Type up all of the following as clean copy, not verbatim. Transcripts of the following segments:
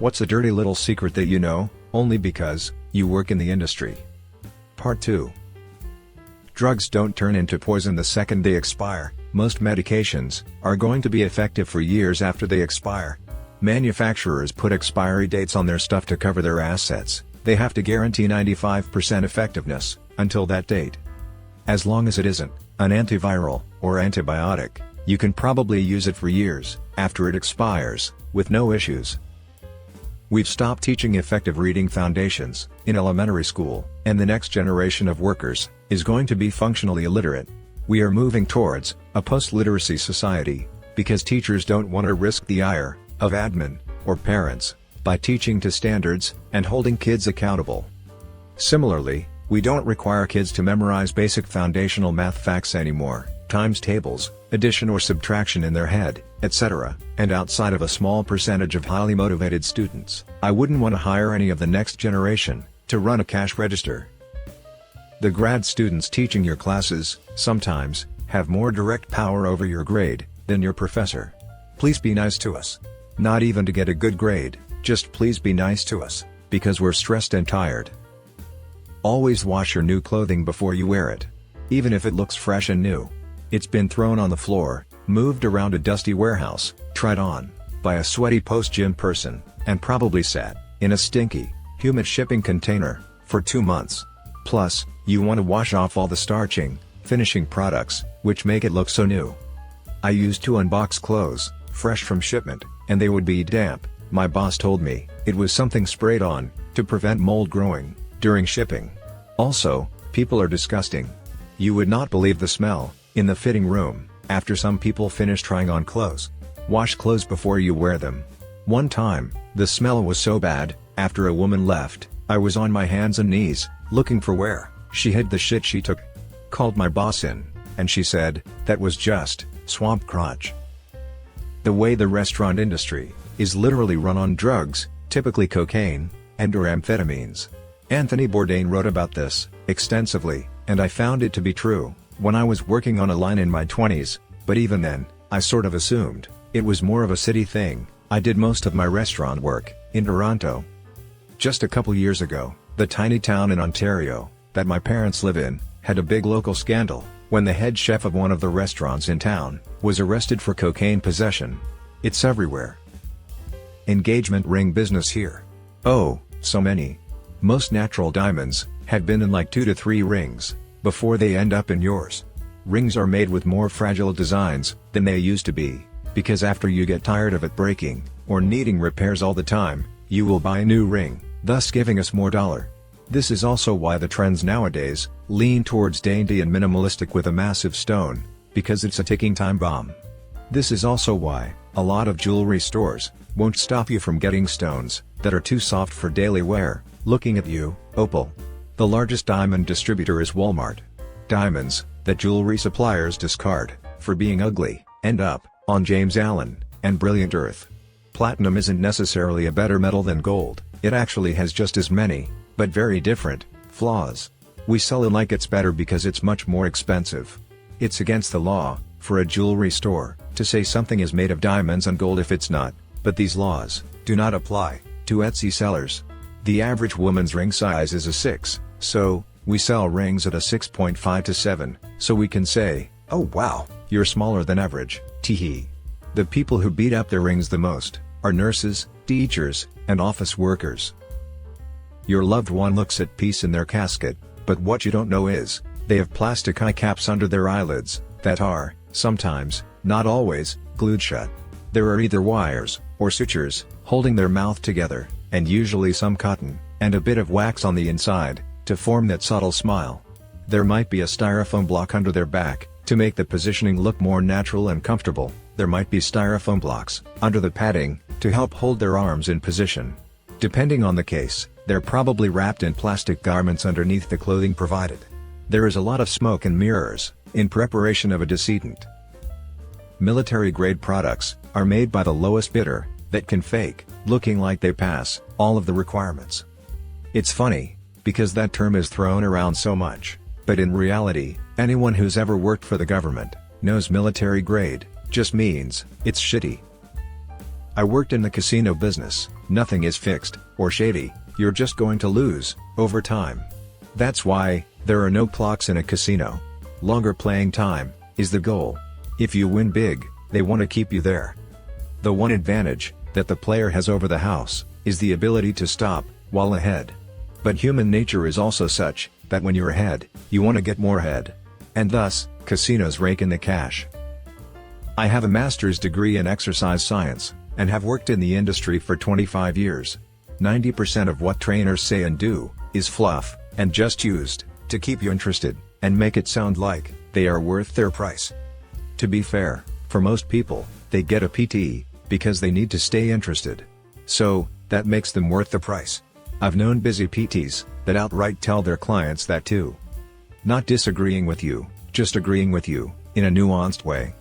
What's a dirty little secret that you know, only because you work in the industry? Part 2. Drugs don't turn into poison the second they expire. Most medications are going to be effective for years after they expire. Manufacturers put expiry dates on their stuff to cover their assets. They have to guarantee 95% effectiveness until that date. As long as it isn't an antiviral or antibiotic, you can probably use it for years after it expires, with no issues. We've stopped teaching effective reading foundations in elementary school, and the next generation of workers is going to be functionally illiterate. We are moving towards a post-literacy society, because teachers don't want to risk the ire of admin or parents by teaching to standards and holding kids accountable. Similarly, we don't require kids to memorize basic foundational math facts anymore, times tables, addition or subtraction in their head, etc., and outside of a small percentage of highly motivated students, I wouldn't want to hire any of the next generation to run a cash register. The grad students teaching your classes, sometimes, have more direct power over your grade than your professor. Please be nice to us. Not even to get a good grade, just please be nice to us, because we're stressed and tired. Always wash your new clothing before you wear it. Even if it looks fresh and new. It's been thrown on the floor, moved around a dusty warehouse, tried on by a sweaty post-gym person, and probably sat in a stinky, humid shipping container for 2 months. Plus, you want to wash off all the starching, finishing products, which make it look so new. I used to unbox clothes, fresh from shipment, and they would be damp. My boss told me it was something sprayed on to prevent mold growing during shipping. Also, people are disgusting. You would not believe the smell in the fitting room after some people finish trying on clothes. Wash clothes before you wear them. One time, the smell was so bad, after a woman left, I was on my hands and knees, looking for where she hid the shit she took. Called my boss in, and she said, that was just swamp crotch. The way the restaurant industry is literally run on drugs, typically cocaine, and/or amphetamines. Anthony Bourdain wrote about this extensively, and I found it to be true when I was working on a line in my 20s, but even then, I sort of assumed it was more of a city thing. I did most of my restaurant work in Toronto. Just a couple years ago, the tiny town in Ontario that my parents live in had a big local scandal when the head chef of one of the restaurants in town was arrested for cocaine possession. It's everywhere. Engagement ring business here. Oh, so many. Most natural diamonds have been in like 2 to 3 rings before they end up in yours. Rings are made with more fragile designs than they used to be, because after you get tired of it breaking or needing repairs all the time, you will buy a new ring, thus giving us more dollar. This is also why the trends nowadays lean towards dainty and minimalistic with a massive stone, because it's a ticking time bomb. This is also why a lot of jewelry stores won't stop you from getting stones that are too soft for daily wear. Looking at you, Opal. The largest diamond distributor is Walmart. Diamonds that jewelry suppliers discard for being ugly end up on James Allen and Brilliant Earth. Platinum isn't necessarily a better metal than gold, it actually has just as many, but very different, flaws. We sell it like it's better because it's much more expensive. It's against the law for a jewelry store to say something is made of diamonds and gold if it's not, but these laws do not apply to Etsy sellers. The average woman's ring size is a 6, so we sell rings at a 6.5 to 7, so we can say, oh wow, you're smaller than average, teehee. The people who beat up their rings the most are nurses, teachers, and office workers. Your loved one looks at peace in their casket, but what you don't know is, they have plastic eye caps under their eyelids that are, sometimes, not always, glued shut. There are either wires or sutures holding their mouth together, and usually some cotton and a bit of wax on the inside to form that subtle smile. There might be a styrofoam block under their back to make the positioning look more natural and comfortable. There might be styrofoam blocks under the padding to help hold their arms in position. Depending on the case, they're probably wrapped in plastic garments underneath the clothing provided. There is a lot of smoke and mirrors in preparation of a decedent. Military-grade products are made by the lowest bidder that can fake looking like they pass all of the requirements. It's funny, because that term is thrown around so much, but in reality, anyone who's ever worked for the government knows military grade just means it's shitty. I worked in the casino business. Nothing is fixed or shady, you're just going to lose over time. That's why there are no clocks in a casino. Longer playing time is the goal. If you win big, they want to keep you there. The one advantage that the player has over the house is the ability to stop while ahead. But human nature is also such that when you're ahead, you want to get more ahead. And thus, casinos rake in the cash. I have a master's degree in exercise science, and have worked in the industry for 25 years. 90% of what trainers say and do is fluff, and just used to keep you interested, and make it sound like they are worth their price. To be fair, for most people, they get a PT because they need to stay interested. So, that makes them worth the price. I've known busy PTs that outright tell their clients that too. Not disagreeing with you, just agreeing with you, in a nuanced way.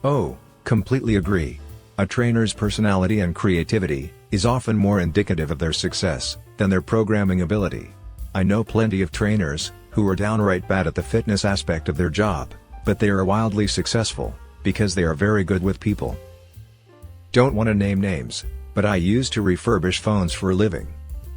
Oh, completely agree. A trainer's personality and creativity is often more indicative of their success than their programming ability. I know plenty of trainers who are downright bad at the fitness aspect of their job, but they are wildly successful because they are very good with people. Don't want to name names, but I used to refurbish phones for a living.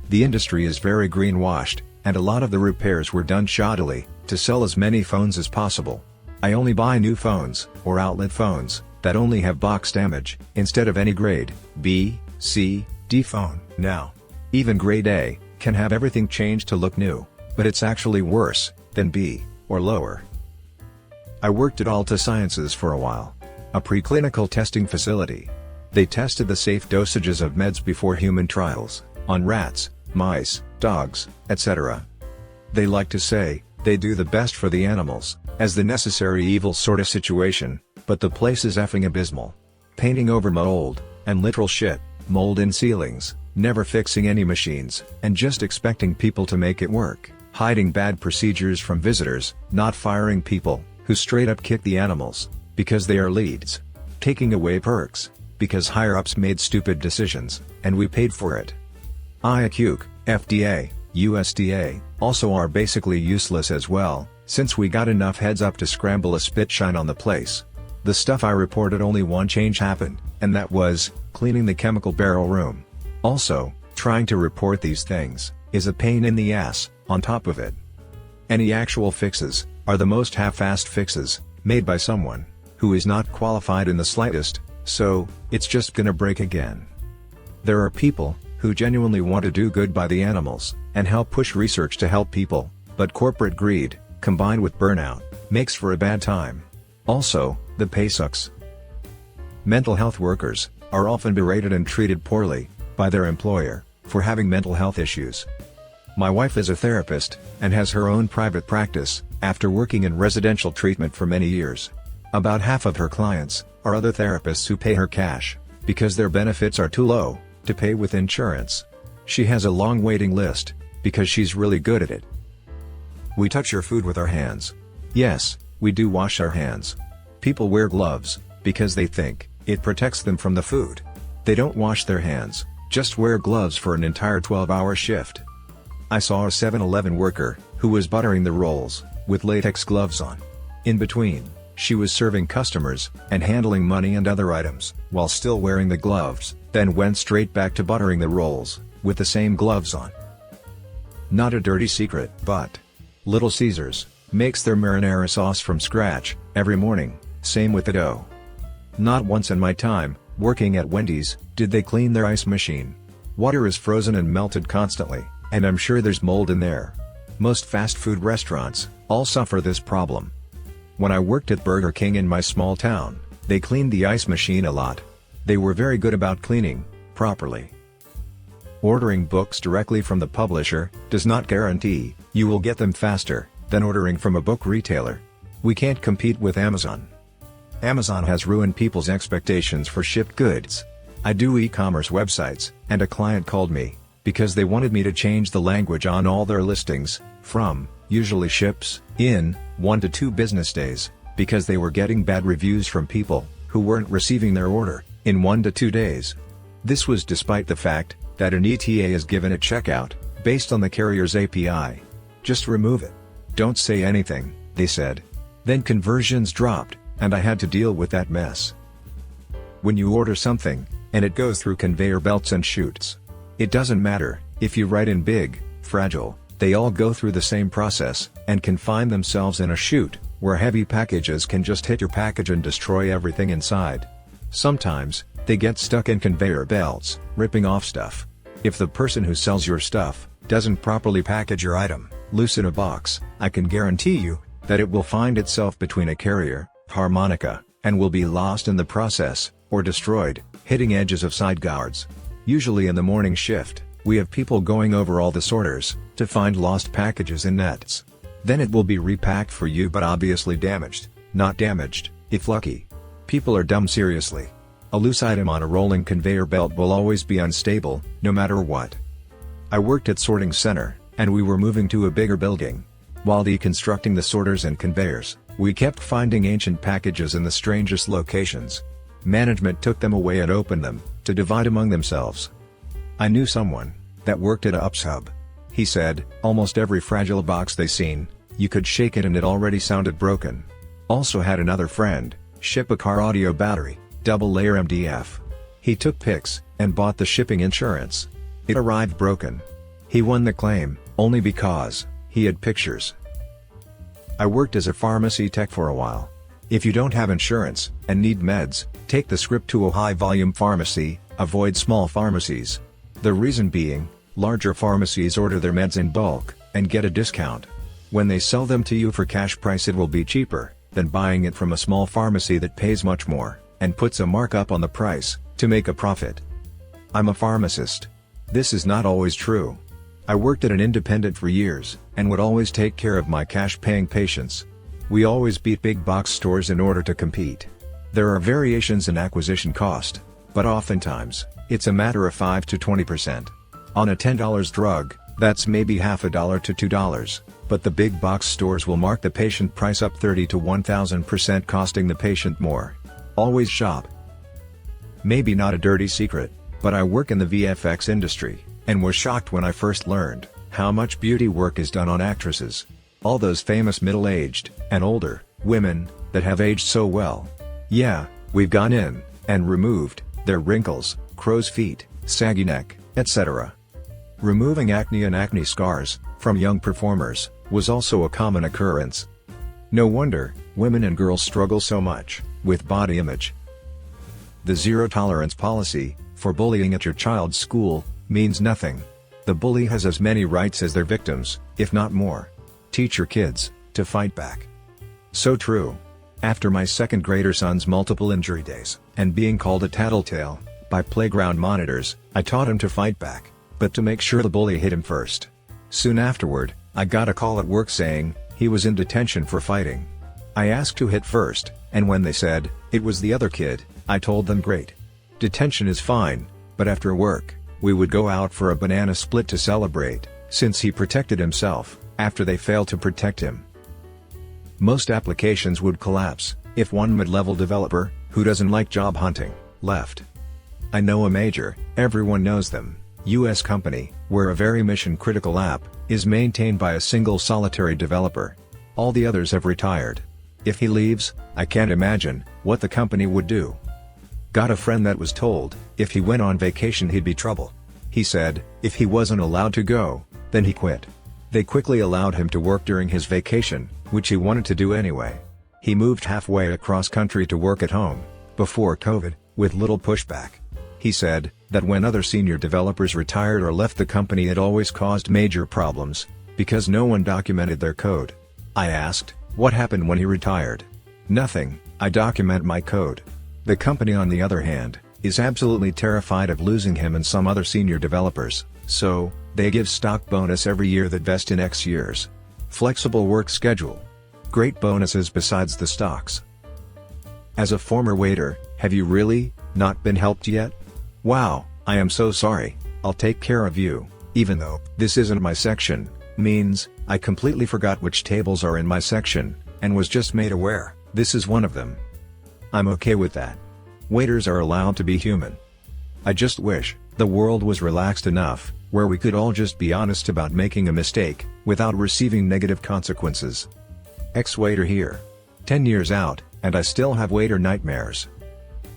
The industry is very greenwashed, and a lot of the repairs were done shoddily to sell as many phones as possible. I only buy new phones or outlet phones that only have box damage instead of any grade B, C, D phone. Now, even grade A can have everything changed to look new, but it's actually worse than B or lower. I worked at Alta Sciences for a while, a preclinical testing facility. They tested the safe dosages of meds before human trials, on rats, mice, dogs, etc. They like to say they do the best for the animals, as the necessary evil sort of situation, but the place is effing abysmal. Painting over mold, and literal shit, mold in ceilings, never fixing any machines, and just expecting people to make it work, hiding bad procedures from visitors, not firing people who straight up kick the animals because they are leads, taking away perks because higher-ups made stupid decisions, and we paid for it. IACUC, FDA, USDA, also are basically useless as well, since we got enough heads up to scramble a spit shine on the place. The stuff I reported, only one change happened, and that was cleaning the chemical barrel room. Also, trying to report these things is a pain in the ass, on top of it. Any actual fixes are the most half-assed fixes, made by someone who is not qualified in the slightest, so it's just gonna break again. There are people who genuinely want to do good by the animals, and help push research to help people, but corporate greed, combined with burnout, makes for a bad time. Also, the pay sucks. Mental health workers are often berated and treated poorly by their employer for having mental health issues. My wife is a therapist, and has her own private practice, after working in residential treatment for many years. About half of her clients are other therapists who pay her cash, because their benefits are too low to pay with insurance. She has a long waiting list, because she's really good at it. We touch your food with our hands. Yes, we do wash our hands. People wear gloves, because they think it protects them from the food. They don't wash their hands, just wear gloves for an entire 12-hour shift. I saw a 7-Eleven worker who was buttering the rolls with latex gloves on. In between, she was serving customers and handling money and other items while still wearing the gloves, then went straight back to buttering the rolls with the same gloves on. Not a dirty secret, but Little Caesars makes their marinara sauce from scratch every morning, same with the dough. Not once in my time working at Wendy's did they clean their ice machine. Water is frozen and melted constantly, and I'm sure there's mold in there. Most fast food restaurants all suffer this problem. When I worked at Burger King in my small town, they cleaned the ice machine a lot. They were very good about cleaning properly. Ordering books directly from the publisher does not guarantee you will get them faster than ordering from a book retailer. We can't compete with Amazon. Amazon has ruined people's expectations for shipped goods. I do e-commerce websites, and a client called me because they wanted me to change the language on all their listings from usually ships in 1 to 2 business days, because they were getting bad reviews from people who weren't receiving their order in 1 to 2 days. This was despite the fact that an ETA is given at checkout based on the carrier's API. Just remove it. Don't say anything, they said. Then conversions dropped, and I had to deal with that mess. When you order something, and it goes through conveyor belts and chutes. It doesn't matter if you write in big, fragile, they all go through the same process, and can find themselves in a chute, where heavy packages can just hit your package and destroy everything inside. Sometimes, they get stuck in conveyor belts, ripping off stuff. If the person who sells your stuff doesn't properly package your item, loose in a box, I can guarantee you that it will find itself between a carrier, harmonica, and will be lost in the process, or destroyed, hitting edges of side guards. Usually in the morning shift, we have people going over all the sorters to find lost packages in nets. Then it will be repacked for you, but obviously damaged, not damaged, if lucky. People are dumb, seriously. A loose item on a rolling conveyor belt will always be unstable, no matter what. I worked at sorting center, and we were moving to a bigger building. While deconstructing the sorters and conveyors, we kept finding ancient packages in the strangest locations. Management took them away and opened them, to divide among themselves. I knew someone that worked at a UPS hub. He said, almost every fragile box they seen, you could shake it and it already sounded broken. Also had another friend ship a car audio battery, double layer MDF. He took pics, and bought the shipping insurance. It arrived broken. He won the claim, only because he had pictures. I worked as a pharmacy tech for a while. If you don't have insurance, and need meds, take the script to a high-volume pharmacy, avoid small pharmacies. The reason being, larger pharmacies order their meds in bulk, and get a discount. When they sell them to you for cash price, it will be cheaper than buying it from a small pharmacy that pays much more, and puts a markup on the price, to make a profit. I'm a pharmacist. This is not always true. I worked at an independent for years, and would always take care of my cash-paying patients. We always beat big box stores in order to compete. There are variations in acquisition cost, but oftentimes, it's a matter of 5 to 20%. On a $10 drug, that's maybe half a dollar to $2, but the big box stores will mark the patient price up 30 to 1000%, costing the patient more. Always shop. Maybe not a dirty secret, but I work in the VFX industry, and was shocked when I first learned how much beauty work is done on actresses. All those famous middle-aged, and older, women, that have aged so well. Yeah, we've gone in, and removed their wrinkles, crow's feet, saggy neck, etc. Removing acne and acne scars from young performers was also a common occurrence. No wonder women and girls struggle so much with body image. The zero-tolerance policy for bullying at your child's school means nothing. The bully has as many rights as their victims, if not more. Teach your kids to fight back. So true. After my second grader son's multiple injury days, and being called a tattletale by playground monitors, I taught him to fight back, but to make sure the bully hit him first. Soon afterward, I got a call at work saying he was in detention for fighting. I asked who hit first, and when they said it was the other kid, I told them great. Detention is fine, but after work, we would go out for a banana split to celebrate, since he protected himself after they failed to protect him. Most applications would collapse if one mid-level developer, who doesn't like job hunting, left. I know a major, everyone knows them, US company, where a very mission-critical app is maintained by a single solitary developer. All the others have retired. If he leaves, I can't imagine what the company would do. Got a friend that was told if he went on vacation he'd be trouble. He said if he wasn't allowed to go, then he quit. They quickly allowed him to work during his vacation, which he wanted to do anyway. He moved halfway across country to work at home, before COVID, with little pushback. He said that when other senior developers retired or left the company it always caused major problems, because no one documented their code. I asked, what happened when he retired? Nothing, I document my code. The company on the other hand, is absolutely terrified of losing him and some other senior developers, so they give stock bonus every year that vest in X years. Flexible work schedule. Great bonuses besides the stocks. As a former waiter, have you really not been helped yet? Wow, I am so sorry, I'll take care of you, even though this isn't my section, means I completely forgot which tables are in my section, and was just made aware this is one of them. I'm okay with that. Waiters are allowed to be human. I just wish the world was relaxed enough where we could all just be honest about making a mistake without receiving negative consequences. Ex-waiter here. 10 years out, and I still have waiter nightmares.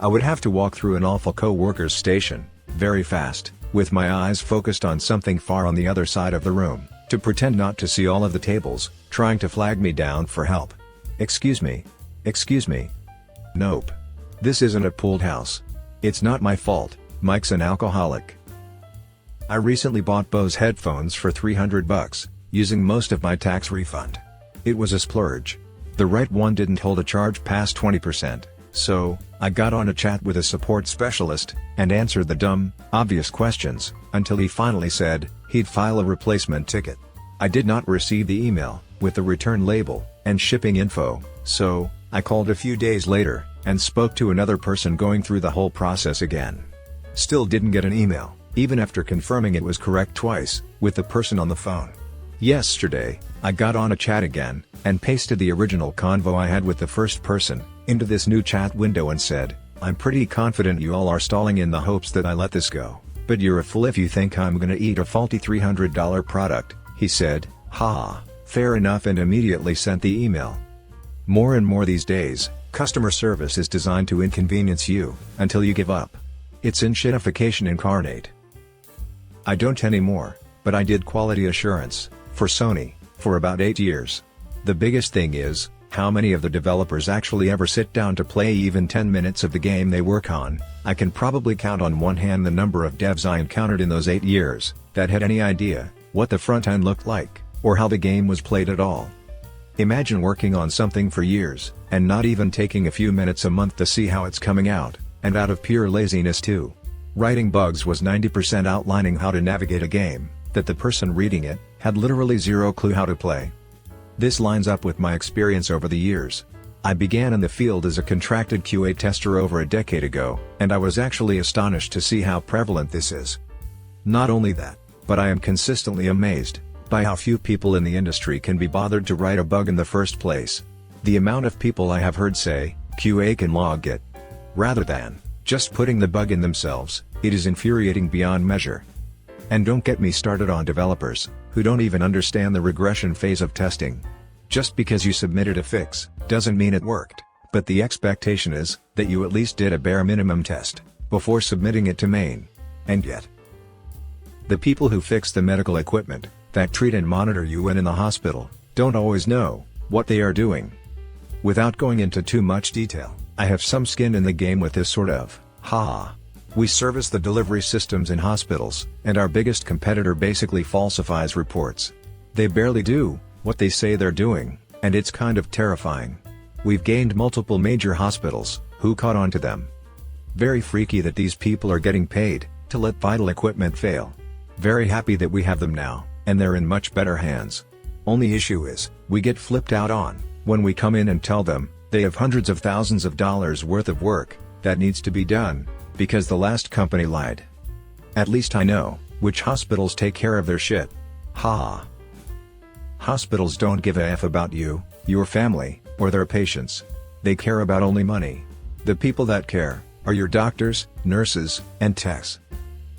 I would have to walk through an awful co-worker's station, very fast, with my eyes focused on something far on the other side of the room, to pretend not to see all of the tables, trying to flag me down for help. Excuse me. Excuse me. Nope. This isn't a pooled house. It's not my fault, Mike's an alcoholic. I recently bought Bose headphones for $300, using most of my tax refund. It was a splurge. The right one didn't hold a charge past 20%, so I got on a chat with a support specialist, and answered the dumb, obvious questions, until he finally said he'd file a replacement ticket. I did not receive the email, with the return label, and shipping info, so I called a few days later, and spoke to another person going through the whole process again. Still didn't get an email, even after confirming it was correct twice, with the person on the phone. Yesterday, I got on a chat again, and pasted the original convo I had with the first person, into this new chat window and said, I'm pretty confident you all are stalling in the hopes that I let this go, but you're a fool if you think I'm gonna eat a faulty $300 product, he said, haha, fair enough, and immediately sent the email. More and more these days, customer service is designed to inconvenience you, until you give up. It's shitification incarnate. I don't anymore, but I did quality assurance, for Sony, for about 8 years. The biggest thing is, how many of the developers actually ever sit down to play even 10 minutes of the game they work on. I can probably count on one hand the number of devs I encountered in those 8 years, that had any idea what the front end looked like, or how the game was played at all. Imagine working on something for years, and not even taking a few minutes a month to see how it's coming out, and out of pure laziness too. Writing bugs was 90% outlining how to navigate a game, that the person reading it, had literally zero clue how to play. This lines up with my experience over the years. I began in the field as a contracted QA tester over a decade ago, and I was actually astonished to see how prevalent this is. Not only that, but I am consistently amazed by how few people in the industry can be bothered to write a bug in the first place. The amount of people I have heard say, QA can log it, rather than just putting the bug in themselves, it is infuriating beyond measure. And don't get me started on developers, who don't even understand the regression phase of testing. Just because you submitted a fix, doesn't mean it worked, but the expectation is that you at least did a bare minimum test before submitting it to main. And yet, the people who fix the medical equipment, that treat and monitor you when in the hospital, don't always know what they are doing. Without going into too much detail, I have some skin in the game with this sort of, haha. We service the delivery systems in hospitals, and our biggest competitor basically falsifies reports. They barely do what they say they're doing, and it's kind of terrifying. We've gained multiple major hospitals who caught on to them. Very freaky that these people are getting paid to let vital equipment fail. Very happy that we have them now, and they're in much better hands. Only issue is, we get flipped out on when we come in and tell them they have hundreds of thousands of dollars worth of work that needs to be done, because the last company lied. At least I know which hospitals take care of their shit. Ha. Hospitals don't give a F about you, your family, or their patients. They care about only money. The people that care are your doctors, nurses, and techs.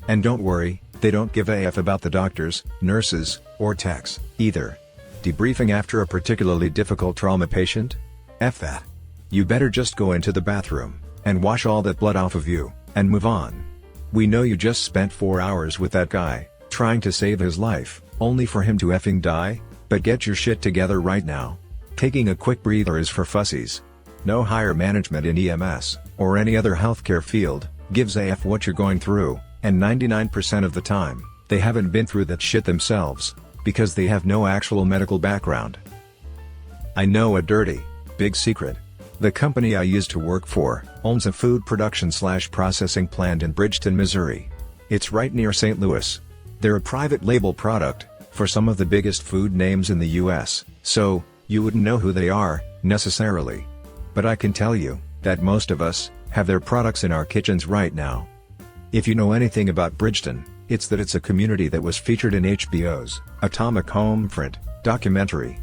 And don't worry, they don't give a F about the doctors, nurses, or techs, either. Debriefing after a particularly difficult trauma patient? F that. You better just go into the bathroom and wash all that blood off of you, and move on. We know you just spent 4 hours with that guy, trying to save his life, only for him to effing die, but get your shit together right now. Taking a quick breather is for fussies. No higher management in EMS, or any other healthcare field, gives a F what you're going through, and 99% of the time, they haven't been through that shit themselves, because they have no actual medical background. I know a dirty, big secret. The company I used to work for owns a food production/processing plant in Bridgeton, Missouri. It's right near St. Louis. They're a private label product for some of the biggest food names in the US, so you wouldn't know who they are, necessarily. But I can tell you that most of us have their products in our kitchens right now. If you know anything about Bridgeton, it's that it's a community that was featured in HBO's Atomic Homefront documentary.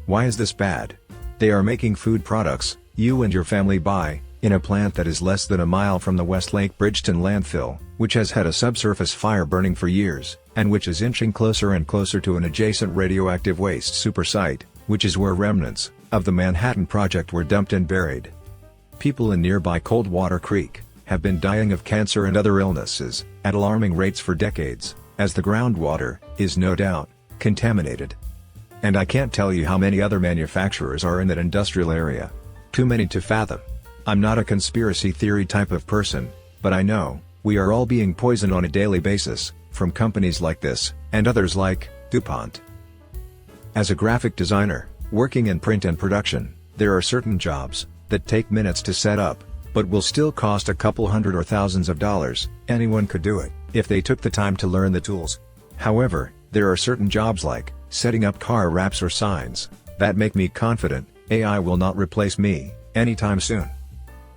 Why is this bad? They are making food products you and your family buy, in a plant that is less than a mile from the Westlake Bridgeton landfill, which has had a subsurface fire burning for years, and which is inching closer and closer to an adjacent radioactive waste super site, which is where remnants of the Manhattan Project were dumped and buried. People in nearby Coldwater Creek have been dying of cancer and other illnesses at alarming rates for decades, as the groundwater is no doubt contaminated. And I can't tell you how many other manufacturers are in that industrial area. Too many to fathom. I'm not a conspiracy theory type of person, but I know we are all being poisoned on a daily basis from companies like this and others like DuPont. As a graphic designer, working in print and production, there are certain jobs that take minutes to set up, but will still cost a couple hundred or thousands of dollars. Anyone could do it if they took the time to learn the tools. However, there are certain jobs like setting up car wraps or signs that make me confident AI will not replace me anytime soon.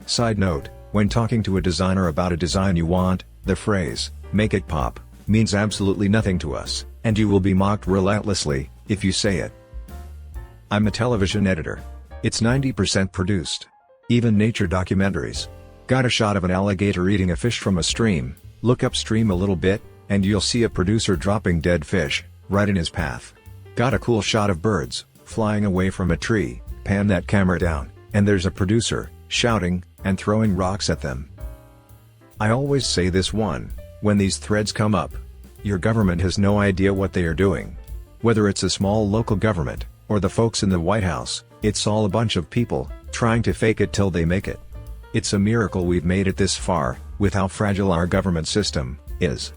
Side note, when talking to a designer about a design you want, the phrase, "make it pop," means absolutely nothing to us, and you will be mocked relentlessly if you say it. I'm a television editor. It's 90% produced. Even nature documentaries. Got a shot of an alligator eating a fish from a stream, look upstream a little bit, and you'll see a producer dropping dead fish right in his path. Got a cool shot of birds flying away from a tree, pan that camera down, and there's a producer shouting and throwing rocks at them. I always say this one, when these threads come up, your government has no idea what they are doing. Whether it's a small local government, or the folks in the White House, it's all a bunch of people trying to fake it till they make it. It's a miracle we've made it this far, with how fragile our government system is.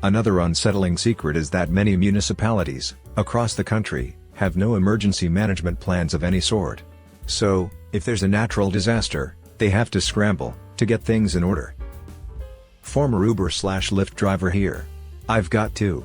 Another unsettling secret is that many municipalities across the country have no emergency management plans of any sort. So, if there's a natural disaster, they have to scramble to get things in order. Former Uber/Lyft driver here. I've got two.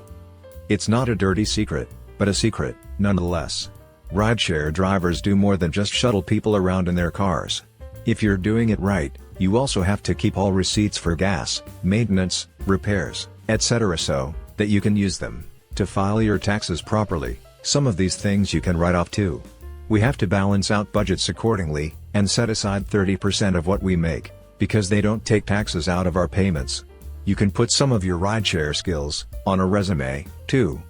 It's not a dirty secret, but a secret, nonetheless. Rideshare drivers do more than just shuttle people around in their cars. If you're doing it right, you also have to keep all receipts for gas, maintenance, repairs, etc. so that you can use them to file your taxes properly. Some of these things you can write off too. We have to balance out budgets accordingly, and set aside 30% of what we make, because they don't take taxes out of our payments. You can put some of your rideshare skills on a resume, too.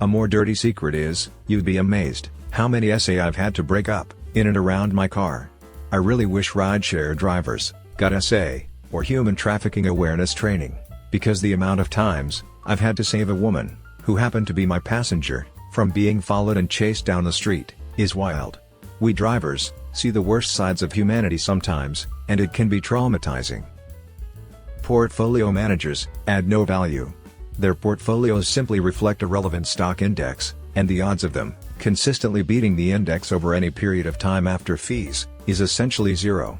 A more dirty secret is, you'd be amazed how many essays I've had to break up in and around my car. I really wish rideshare drivers got essay or human trafficking awareness training, because the amount of times I've had to save a woman who happened to be my passenger from being followed and chased down the street is wild. We drivers see the worst sides of humanity sometimes, and it can be traumatizing. Portfolio managers add no value. Their portfolios simply reflect a relevant stock index, and the odds of them consistently beating the index over any period of time after fees is essentially zero.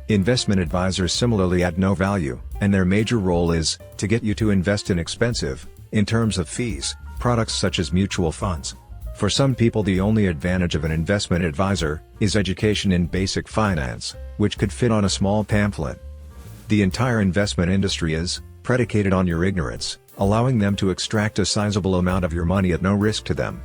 Investment advisors similarly add no value, and their major role is to get you to invest in expensive, in terms of fees, products such as mutual funds. For some people, the only advantage of an investment advisor is education in basic finance, which could fit on a small pamphlet. The entire investment industry is predicated on your ignorance, allowing them to extract a sizable amount of your money at no risk to them.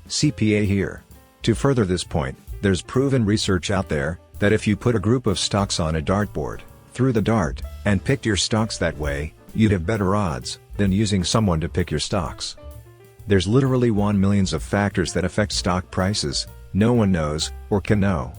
CPA here. To further this point, there's proven research out there that if you put a group of stocks on a dartboard, threw the dart, and picked your stocks that way, you'd have better odds than using someone to pick your stocks. There's literally 1 million of factors that affect stock prices, no one knows, or can know.